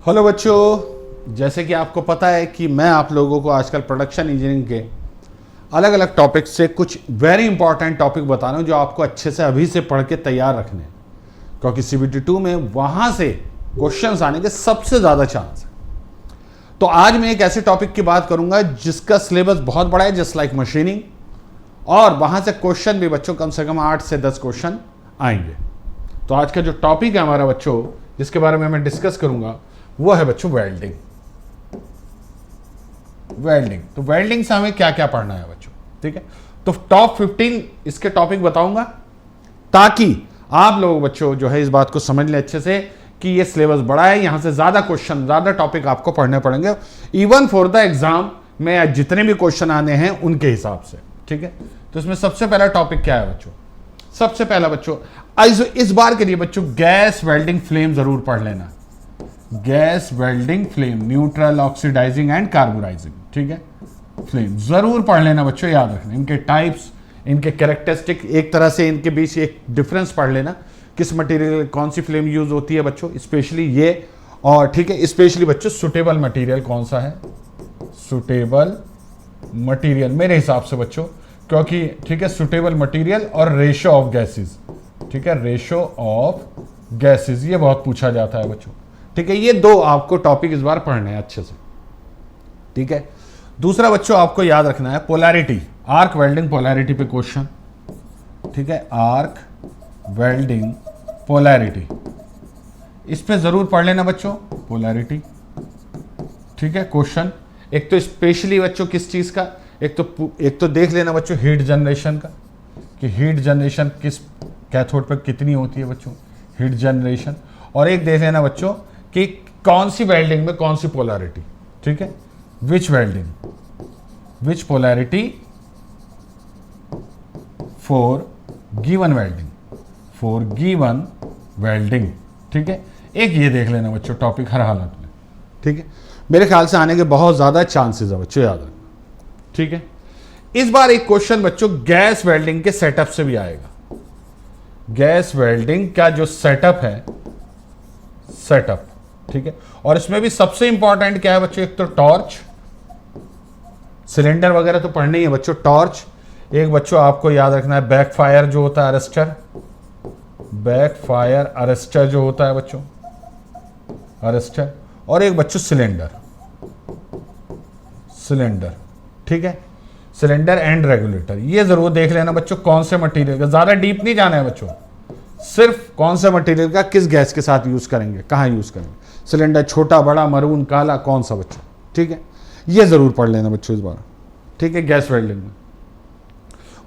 Hello बच्चों, जैसे कि आपको पता है कि मैं आप लोगों को आजकल प्रोडक्शन इंजीनियरिंग के अलग अलग टॉपिक से कुछ वेरी इंपॉर्टेंट टॉपिक बता रहा हूँ जो आपको अच्छे से अभी से पढ़ के तैयार रखने हैं, क्योंकि CBT 2 में वहाँ से क्वेश्चंस आने के सबसे ज़्यादा चांस है। तो आज मैं एक ऐसे टॉपिक की बात करूँगा जिसका सिलेबस बहुत बड़ा है, जस्ट लाइक मशीनिंग, और वहाँ से क्वेश्चन भी बच्चों कम से कम 8 से 10 क्वेश्चन आएंगे। तो आज का जो टॉपिक है हमारा बच्चों, जिसके बारे में मैं डिस्कस करूँगा, वो है बच्चों वेल्डिंग। तो वेल्डिंग से हमें क्या क्या पढ़ना है बच्चों, ठीक है। तो टॉप 15 इसके टॉपिक बताऊंगा ताकि आप लोग बच्चों जो है इस बात को समझ लें अच्छे से कि ये सिलेबस बड़ा है, यहां से ज्यादा क्वेश्चन, ज्यादा टॉपिक आपको पढ़ने पड़ेंगे इवन फॉर द एग्जाम में जितने भी क्वेश्चन आने हैं उनके हिसाब से, ठीक है। तो इसमें सबसे पहला टॉपिक क्या है बच्चों? सबसे पहला बच्चों इस बार के लिए बच्चों गैस वेल्डिंग फ्लेम जरूर पढ़ लेना। Gas welding flame, neutral, oxidising and carburising, ठीक है। फ्लेम जरूर पढ़ लेना बच्चों, याद रखना इनके टाइप्स, इनके कैरेक्टरिस्टिक, एक तरह से इनके बीच एक डिफरेंस पढ़ लेना, किस मटेरियल कौन सी फ्लेम यूज होती है बच्चों, स्पेशली ये, और ठीक है स्पेशली बच्चों सुटेबल मटेरियल कौन सा है, सुटेबल मटेरियल मेरे हिसाब से बच्चों, क्योंकि ठीक है सुटेबल मटेरियल और रेशो ऑफ गैसेस, ठीक है, रेशो ऑफ गैसेस ये बहुत पूछा जाता है बच्चों, ठीक है। ये दो आपको टॉपिक इस बार पढ़ने हैं अच्छे से, ठीक है। दूसरा बच्चों आपको याद रखना है पोलैरिटी, आर्क वेल्डिंग पोलैरिटी पे क्वेश्चन, ठीक है, आर्क वेल्डिंग पोलैरिटी, इस पे जरूर पढ़ लेना बच्चों, पोलैरिटी, ठीक है। क्वेश्चन एक तो स्पेशली बच्चों किस चीज का, एक तो देख लेना बच्चों हीट जनरेशन का, कि हीट जनरेशन किस कैथोड पे कितनी होती है बच्चों, हीट जनरेशन, और एक देख लेना बच्चों कि कौन सी वेल्डिंग में कौन सी पोलैरिटी, ठीक है, which welding, which polarity for given welding, for given welding, ठीक है। एक ये देख लेना बच्चों टॉपिक हर हालत में, ठीक है। मेरे ख्याल से आने के बहुत ज्यादा चांसेस है बच्चों, याद रखना, ठीक है। इस बार एक क्वेश्चन बच्चों गैस वेल्डिंग के सेटअप से भी आएगा। गैस वेल्डिंग का जो सेटअप है, सेटअप, ठीक है, और इसमें भी सबसे इंपॉर्टेंट क्या है बच्चों, एक तो टॉर्च, सिलेंडर वगैरह तो पढ़ने ही है बच्चों, टॉर्च, एक बच्चों आपको याद रखना है बैकफायर जो होता है अरेस्टर, बैकफायर अरेस्टर जो होता है बच्चों, अरेस्टर, और एक बच्चों सिलेंडर, सिलेंडर, ठीक है, सिलेंडर एंड रेगुलेटर, ये जरूर देख लेना बच्चों कौन से मटेरियल का, ज्यादा डीप नहीं जाना है बच्चों, सिर्फ कौन सा मटेरियल का किस गैस के साथ यूज करेंगे, कहां यूज करेंगे, सिलेंडर छोटा बड़ा मरून काला कौन सा बच्चों, ठीक है, ये जरूर पढ़ लेना बच्चों इस बार, ठीक है, गैस वेल्डिंग में।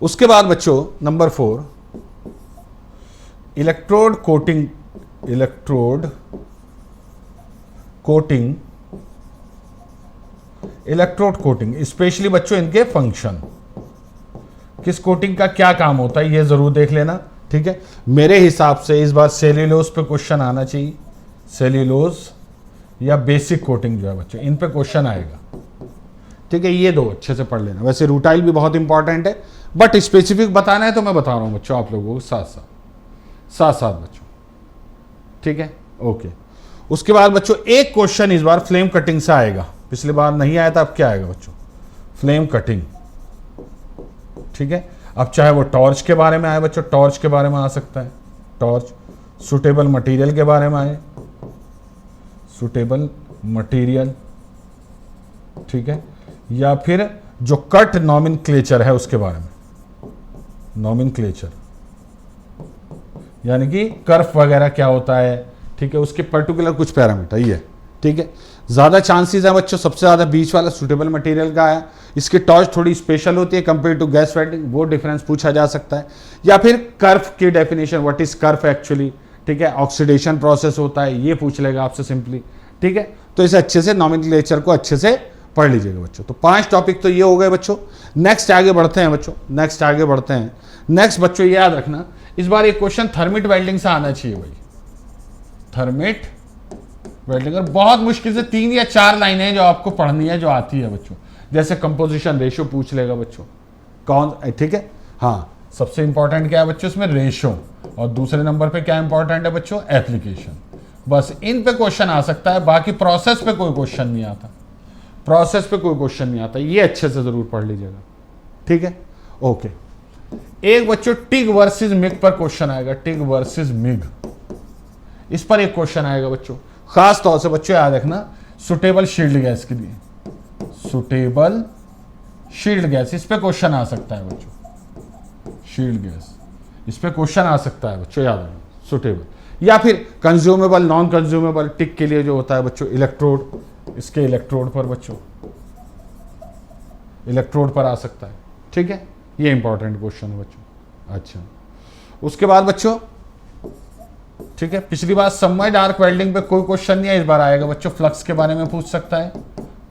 उसके बाद बच्चों number 4 electrode coating, electrode coating, electrode coating, specially बच्चों इनके फंक्शन, किस कोटिंग का क्या काम होता है ये जरूर देख लेना, ठीक है। मेरे हिसाब से इस बार सेल्यूलोज पे क्वेश्चन आना चाहिए, सेल्यूलोज या बेसिक कोटिंग जो है बच्चों इन पे क्वेश्चन आएगा, ठीक है, ये दो अच्छे से पढ़ लेना। वैसे रूटाइल भी बहुत इंपॉर्टेंट है, बट स्पेसिफिक बताना है तो मैं बता रहा हूं बच्चों आप लोगों को साथ साथ बच्चों, ठीक है, ओके। उसके बाद बच्चों एक क्वेश्चन इस बार फ्लेम कटिंग से आएगा, पिछली बार नहीं आया था, अब क्या आएगा बच्चों, फ्लेम कटिंग, ठीक है। अब चाहे वो टॉर्च के बारे में आए बच्चों, टॉर्च के बारे में आ सकता है, टॉर्च, सुटेबल मटेरियल के बारे में आए, सुटेबल मटेरियल, ठीक है, या फिर जो कट नॉमेनक्लेचर है उसके बारे में, नॉमेनक्लेचर यानी कि कर्व वगैरह क्या होता है, ठीक है, उसके पर्टिकुलर कुछ पैरामीटर ये, ठीक है। ज्यादा चांसेस है बच्चों, सबसे ज्यादा बीच वाला सुटेबल मटेरियल का है, इसकी टॉर्च थोड़ी स्पेशल होती है कंपेयर टू गैस वेल्डिंग, वो डिफरेंस पूछा जा सकता है, या फिर कर्व की definition, what is curve actually, ठीक है, ऑक्सीडेशन प्रोसेस होता है, ये पूछ लेगा आपसे सिंपली, ठीक है। तो इसे अच्छे से नॉमेनक्लेचर को अच्छे से पढ़ लीजिएगा बच्चों। तो 5 टॉपिक तो ये हो गए बच्चों। नेक्स्ट आगे बढ़ते हैं बच्चों, नेक्स्ट आगे बढ़ते हैं। नेक्स्ट बच्चों ये याद रखना, इस बार एक क्वेश्चन थर्मिट वेल्डिंग से आना चाहिए भाई, थर्मिट वेल्डिंग, और बहुत मुश्किल से 3 या 4 लाइनें जो आपको पढ़नी है, जो आती है बच्चों, जैसे कंपोजिशन रेशियो पूछ लेगा बच्चों, कौन, ठीक है, हाँ, सबसे इंपॉर्टेंट क्या है बच्चों इसमें, रेशियो, और दूसरे नंबर पे क्या इंपॉर्टेंट है बच्चों, एप्लीकेशन, बस इन पे क्वेश्चन आ सकता है, बाकी प्रोसेस पे कोई क्वेश्चन नहीं आता, प्रोसेस पे कोई क्वेश्चन नहीं आता, ये अच्छे से जरूर पढ़ लीजिएगा, ठीक है। ओके, एक बच्चों टिग वर्सेस मिग पर क्वेश्चन आएगा, टिग वर्सेस मिग, इस पर एक क्वेश्चन आएगा बच्चों, खास तौर से बच्चों याद रखना सुटेबल शील्ड गैस के लिए, सुटेबल शील्ड गैस, इस पे क्वेश्चन आ सकता है बच्चों, शील्ड गैस इस पे क्वेश्चन आ सकता है बच्चों, याद रखना सुटेबल, या फिर कंज्यूमेबल नॉन कंज्यूमेबल टिक के लिए जो होता है बच्चों इलेक्ट्रोड, इसके इलेक्ट्रोड पर बच्चों, इलेक्ट्रोड पर आ सकता है, ठीक है, ये इंपॉर्टेंट क्वेश्चन है बच्चों। अच्छा, उसके बाद बच्चों, ठीक है, पिछली बार सबमर्ज डार्क वेल्डिंग पे कोई क्वेश्चन नहीं है, इस बार आएगा बच्चों, फ्लक्स के बारे में पूछ सकता है,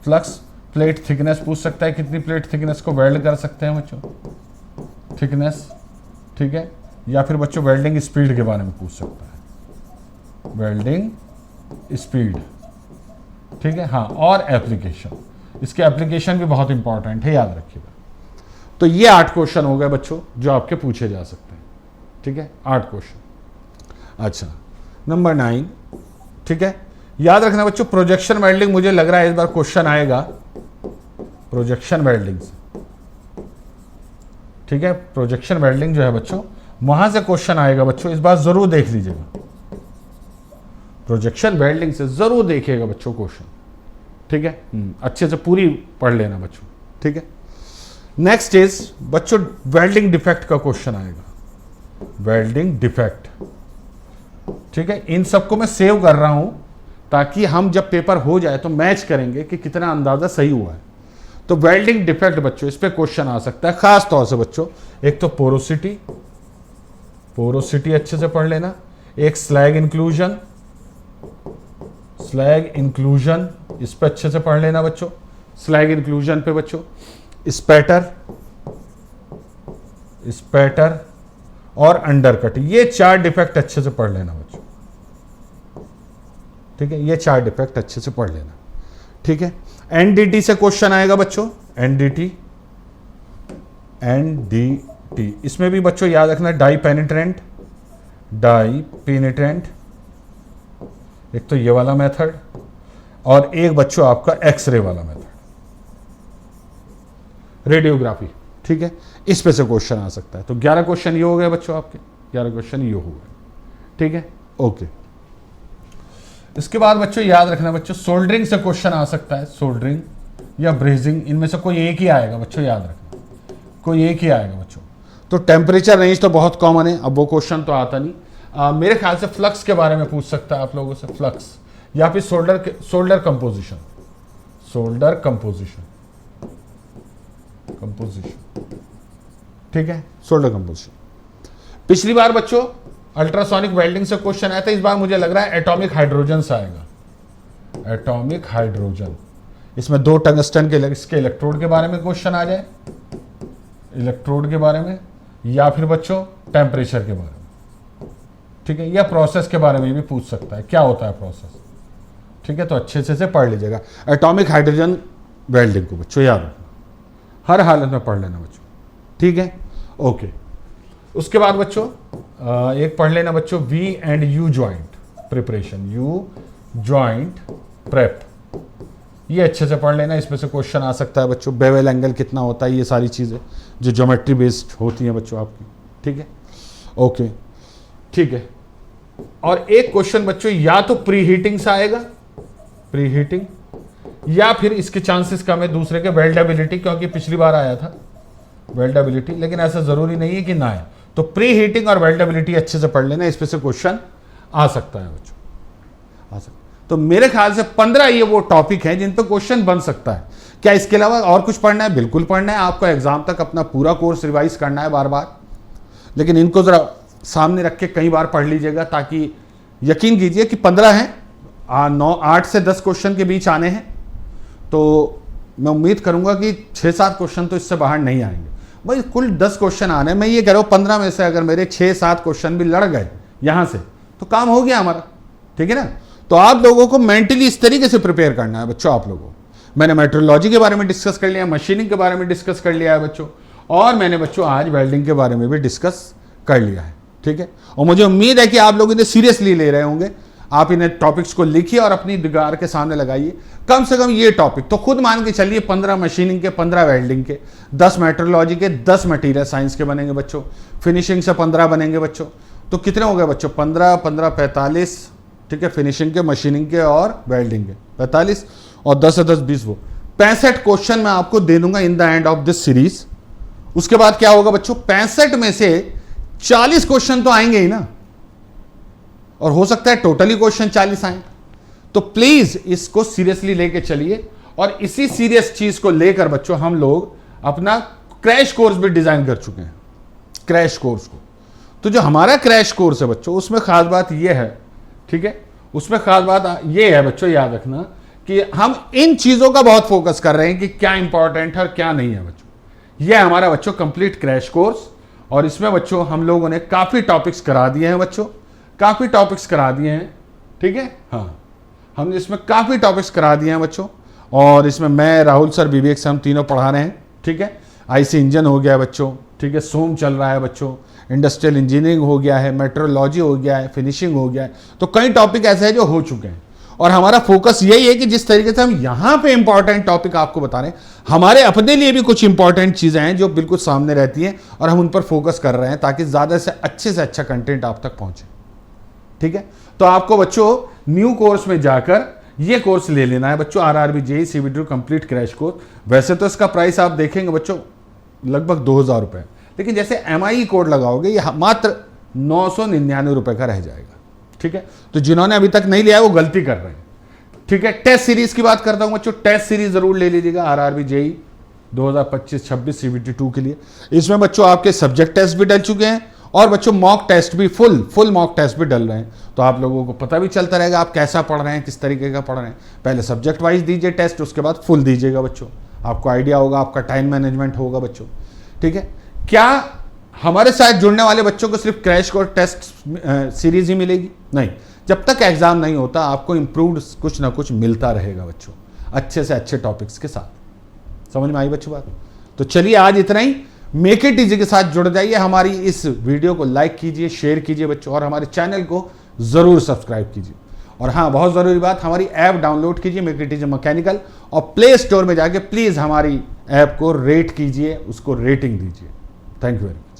फ्लक्स प्लेट थिकनेस पूछ सकता है, कितनी प्लेट थिकनेस को वेल्ड कर सकते हैं बच्चों, थिकनेस, ठीक है, या फिर बच्चों वेल्डिंग स्पीड के बारे में पूछ सकता है, वेल्डिंग स्पीड, ठीक है, हाँ, और एप्लीकेशन, इसके एप्लीकेशन भी बहुत इंपॉर्टेंट है, याद रखिएगा। तो ये 8 क्वेश्चन हो गए बच्चों जो आपके पूछे जा सकते हैं, ठीक है, 8 क्वेश्चन। अच्छा, नंबर 9, ठीक है, याद रखना बच्चों प्रोजेक्शन वेल्डिंग, मुझे लग रहा है इस बार क्वेश्चन आएगा प्रोजेक्शन वेल्डिंग से, ठीक है, प्रोजेक्शन वेल्डिंग जो है बच्चों वहां से क्वेश्चन आएगा बच्चों, इस बार जरूर देख लीजिएगा, प्रोजेक्शन वेल्डिंग से जरूर देखिएगा बच्चों क्वेश्चन, ठीक है, अच्छे से पूरी पढ़ लेना बच्चों, ठीक है। नेक्स्ट इज बच्चों वेल्डिंग डिफेक्ट का क्वेश्चन आएगा, वेल्डिंग डिफेक्ट, ठीक है, इन सबको मैं सेव कर रहा हूं ताकि हम जब पेपर हो जाए तो मैच करेंगे कि कितना अंदाजा सही हुआ है। तो वेल्डिंग डिफेक्ट बच्चों इस पे क्वेश्चन आ सकता है, खास तौर से बच्चों एक तो पोरोसिटी, पोरोसिटी अच्छे से पढ़ लेना, एक स्लैग इंक्लूजन, स्लैग इंक्लूजन इस पे अच्छे से पढ़ लेना बच्चों, स्लैग इंक्लूजन पे बच्चों स्पैटर, स्पैटर और अंडरकट, ये 4 डिफेक्ट अच्छे से पढ़ लेना बच्चों, ठीक है, ये 4 डिफेक्ट अच्छे से पढ़ लेना, ठीक है। एनडीटी से क्वेश्चन आएगा बच्चों, एनडीटी, एनडीटी इसमें भी बच्चों याद रखना डाई पेनिट्रेंट, डाई पेनिट्रेंट, एक तो ये वाला मेथड और एक बच्चों आपका एक्सरे वाला मेथड, रेडियोग्राफी, ठीक है, इस पे से क्वेश्चन आ सकता है। तो 11 क्वेश्चन ये हो गए बच्चों आपके, 11 क्वेश्चन ये हो गए, ठीक है, ओके। इसके बाद बच्चों याद रखना बच्चों सोल्डरिंग से क्वेश्चन आ सकता है, सोल्डरिंग या ब्रेजिंग, इनमें से कोई एक ही आएगा बच्चों, याद रखना कोई एक ही आएगा बच्चों। तो टेम्परेचर रेंज तो बहुत कॉमन है, अब वो क्वेश्चन तो आता नहीं, मेरे ख्याल से फ्लक्स के बारे में पूछ सकता है आप लोगों से, फ्लक्स या फिर सोल्डर कंपोजिशन, सोल्डर कंपोजिशन, ठीक है, सोल्डर कंपोजिशन। पिछली बार बच्चों अल्ट्रासोनिक वेल्डिंग से क्वेश्चन आया था, इस बार मुझे लग रहा है एटॉमिक हाइड्रोजन से आएगा, एटॉमिक हाइड्रोजन, इसमें 2 टंगस्टन के इसके इलेक्ट्रोड के बारे में क्वेश्चन आ जाए, इलेक्ट्रोड के बारे में, या फिर बच्चों टेम्परेचर के बारे में, ठीक है, या प्रोसेस के बारे में भी पूछ सकता है, क्या होता है प्रोसेस, ठीक है। तो अच्छे से पढ़ लीजिएगा एटॉमिक हाइड्रोजन वेल्डिंग को बच्चों, याद रखना हर हालत में पढ़ लेना बच्चों, ठीक है, ओके। उसके बाद बच्चों एक पढ़ लेना बच्चों V and U joint preparation, U joint prep, ये अच्छे से पढ़ लेना, इसमें से क्वेश्चन आ सकता है बच्चों, बेवेल एंगल कितना होता है, ये सारी चीज़ें जो ज्योमेट्री बेस्ड होती हैं बच्चों आपकी, ठीक है, ओके, ठीक है। और एक क्वेश्चन बच्चों या तो प्री हीटिंग से आएगा, प्री हीटिंग, या फिर इसके चांसेस कम है दूसरे के वेल्डेबिलिटी, क्योंकि पिछली बार आया था वेल्डेबिलिटी, लेकिन ऐसा जरूरी नहीं है कि ना आए। तो प्री हीटिंग और वेल्डेबिलिटी अच्छे से पढ़ लेना, इस पे से क्वेश्चन आ सकता है बच्चों, आ सकता। तो मेरे ख्याल से 15 ये वो टॉपिक हैं जिन पे क्वेश्चन बन सकता है। क्या इसके अलावा और कुछ पढ़ना है? बिल्कुल पढ़ना है, आपको एग्जाम तक अपना पूरा कोर्स रिवाइज करना है बार बार, लेकिन इनको जरा सामने रख के कई बार पढ़ लीजिएगा, ताकि यकीन कीजिए कि 15 हैं, 8 से 10 क्वेश्चन के बीच आने हैं। तो मैं उम्मीद करूंगा कि 6-7 क्वेश्चन तो इससे बाहर नहीं आएंगे भाई, कुल 10 क्वेश्चन आने हैं। मैं ये कह रहा हूँ 15 में से अगर मेरे 6-7 क्वेश्चन भी लड़ गए यहाँ से तो काम हो गया हमारा, ठीक है ना। तो आप लोगों को मेंटली इस तरीके से प्रिपेयर करना है बच्चों। आप लोगों को मैंने मेट्रोलॉजी के बारे में डिस्कस कर लिया, मशीनिंग के बारे में डिस्कस कर लिया है बच्चों, और मैंने बच्चों आज वेल्डिंग के बारे में भी डिस्कस कर लिया है, ठीक है। और मुझे उम्मीद है कि आप लोग इन्हें सीरियसली ले रहे होंगे, आप इन्हें टॉपिक्स को लिखिए और अपनी दीवार के सामने लगाइए। कम से कम ये टॉपिक तो खुद मान के चलिए 15 मशीनिंग के, 15 वेल्डिंग के, 10 मेट्रोलॉजी के, 10 मटीरियल साइंस के बनेंगे बच्चों, फिनिशिंग से 15 बनेंगे बच्चों। तो कितने हो गए बच्चों? 15 15 45, ठीक है, फिनिशिंग के, मशीनिंग के और वेल्डिंग के 45, और 10 से 10 20, वो 65 क्वेश्चन मैं आपको दे दूंगा in the end of this series. उसके बाद क्या होगा बच्चों? 65 में से 40 क्वेश्चन तो आएंगे ही ना, और हो सकता है टोटली क्वेश्चन 40 आए। तो प्लीज इसको सीरियसली लेके चलिए, और इसी सीरियस चीज को लेकर बच्चों हम लोग अपना क्रैश कोर्स भी डिजाइन कर चुके हैं, क्रैश कोर्स को। तो जो हमारा क्रैश कोर्स है बच्चों, उसमें खास बात यह है, ठीक है, उसमें खास बात यह है बच्चों, याद रखना कि हम इन चीजों का बहुत फोकस कर रहे हैं कि क्या इंपॉर्टेंट है और क्या नहीं है बच्चों। यह हमारा बच्चों कंप्लीट क्रैश कोर्स, और इसमें बच्चों हम लोगों ने काफी टॉपिक्स करा दिए हैं बच्चों, काफी टॉपिक्स करा दिए हैं, ठीक है। हाँ, हमने इसमें काफी टॉपिक्स करा दिए हैं बच्चों, और इसमें मैं, राहुल सर, विवेक से हम तीनों पढ़ा रहे हैं, ठीक है। आईसी इंजन हो गया बच्चों, ठीक है, सोम चल रहा है बच्चों, इंडस्ट्रियल इंजीनियरिंग हो गया है, मेट्रोलॉजी हो गया है, फिनिशिंग हो गया है। तो कई टॉपिक ऐसे हैं जो हो चुके हैं, और हमारा फोकस यही है कि जिस तरीके से हम यहां पे इंपॉर्टेंट टॉपिक आपको बता रहे हैं, हमारे अपने लिए भी कुछ इंपॉर्टेंट चीजें हैं जो बिल्कुल सामने रहती हैं, और हम उन पर फोकस कर रहे हैं ताकि ज्यादा से अच्छा कंटेंट आप तक पहुंचे, ठीक है। तो आपको बच्चों न्यू कोर्स में जाकर ये कोर्स ले लेना है बच्चों, RRB JEE CBT complete crash course. वैसे तो इसका प्राइस आप देखेंगे बच्चों लगभग 2000 रुपए, लेकिन जैसे MIE कोड लगाओगे ये मात्र 999 रुपए का रह जाएगा, ठीक है। तो जिन्होंने अभी तक नहीं लिया है वो गलती कर रहे हैं, ठीक है। टेस्ट सीरीज की बात करता हूं बच्चों, टेस्ट सीरीज जरूर ले लीजिएगा आरआरबी जेईई 2025-26 CBT 2 के लिए। इसमें बच्चों आपके सब्जेक्ट टेस्ट भी डल चुके हैं, और बच्चों मॉक टेस्ट भी, फुल मॉक टेस्ट भी डल रहे हैं। तो आप लोगों को पता भी चलता रहेगा आप कैसा पढ़ रहे हैं, किस तरीके का पढ़ रहे हैं। पहले सब्जेक्ट वाइज दीजिए टेस्ट, उसके बाद फुल दीजिएगा बच्चों, आपको आइडिया होगा, आपका टाइम मैनेजमेंट होगा बच्चों, ठीक है। क्या हमारे साथ जुड़ने वाले बच्चों को सिर्फ क्रैश कोर्स टेस्ट सीरीज ही मिलेगी? नहीं, जब तक एग्जाम नहीं होता आपको इंप्रूव्ड कुछ ना कुछ मिलता रहेगा बच्चों, अच्छे से अच्छे टॉपिक्स के साथ। समझ में आई बच्चों बात? तो चलिए आज इतना ही। मेक इट इजी के साथ जुड़ जाइए, हमारी इस वीडियो को लाइक कीजिए, शेयर कीजिए बच्चों, और हमारे चैनल को जरूर सब्सक्राइब कीजिए। और हाँ, बहुत जरूरी बात, हमारी ऐप डाउनलोड कीजिए मेक इट इजी मैकेनिकल, और प्ले स्टोर में जाके प्लीज हमारी ऐप को रेट कीजिए, उसको रेटिंग दीजिए। Thank you very much.